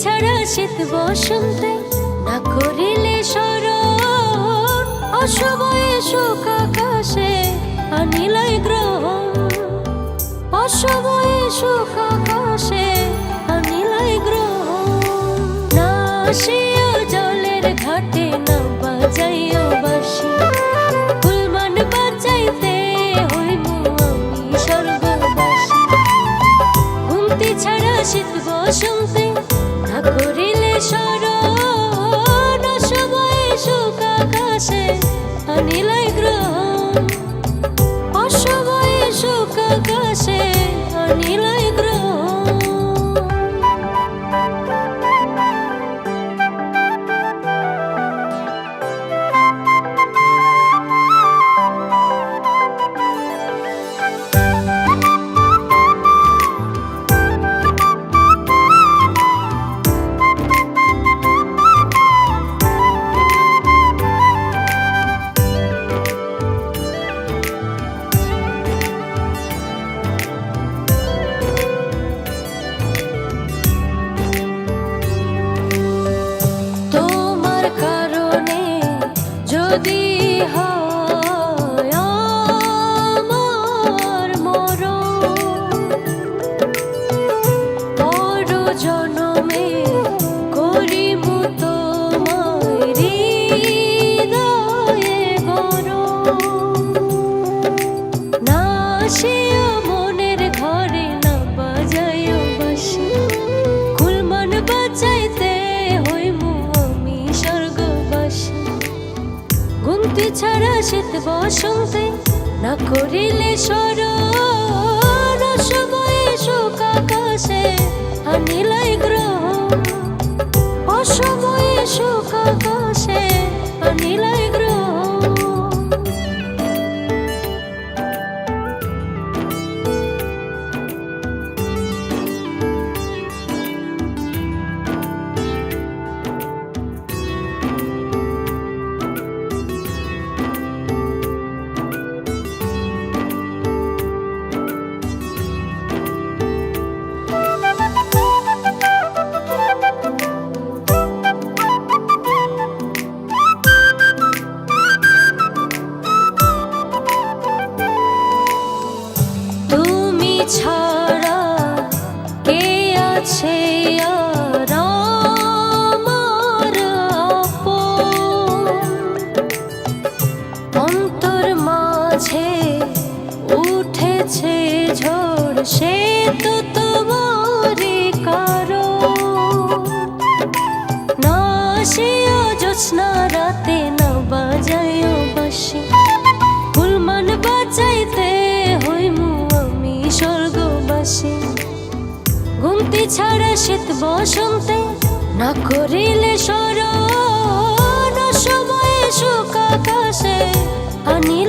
ছাড়া শীত বসন্তে না করিলে স্মরণ, অসময়ে সুখ আকাশে আনিলাই গ্রহণ, অসময়ে সুখ আকাশে আনিলাই গ্রহণ। না আসিও জলের ঘাটে না বাজাইও বাঁশি, ফুলমান বাজাইতে হইমু আমি স্বর্গবাসী। ঘুমতি ছাড়া শীত বসন্তে না করিলে স্মরণ, অসময়ে সুখ আকাশে আনিলাই গ্রহণ, অসময়ে সুখ আকাশে আনিলাই গ্রহণ। যদি হয় আমার মরণ, পর জনমে করিমু তোমায় হৃদয়ে বরণ। না আসিও মনের ঘরে না বাজাইও বাঁশি, কুলমান বাজাইতে হইমু আমি স্বর্গবাসী। ঘুমতি ছাড়া শীত বসন্তে না করিলে স্মরণ, অসময়ে সুখ আকাশে আনিলাই গ্রহণ, অসময়ে সুখ আকাশে আনিলাই গ্রহণ। ছাড়া কে আছে আর আমার আপন, অন্তর মাঝে উঠেছে ঝড় সে তো তোমারই কারণ। না আসিও জ্যোৎস্না রাতে না বাজাইও বাঁশি, ফুলমান বাজাইতে হইমু আমি স্বর্গবাসী। ঘুমতি ছাড়া শীত বসন্তে না করিলে স্মরণ, অসময়ে সুখ আকাশে আনি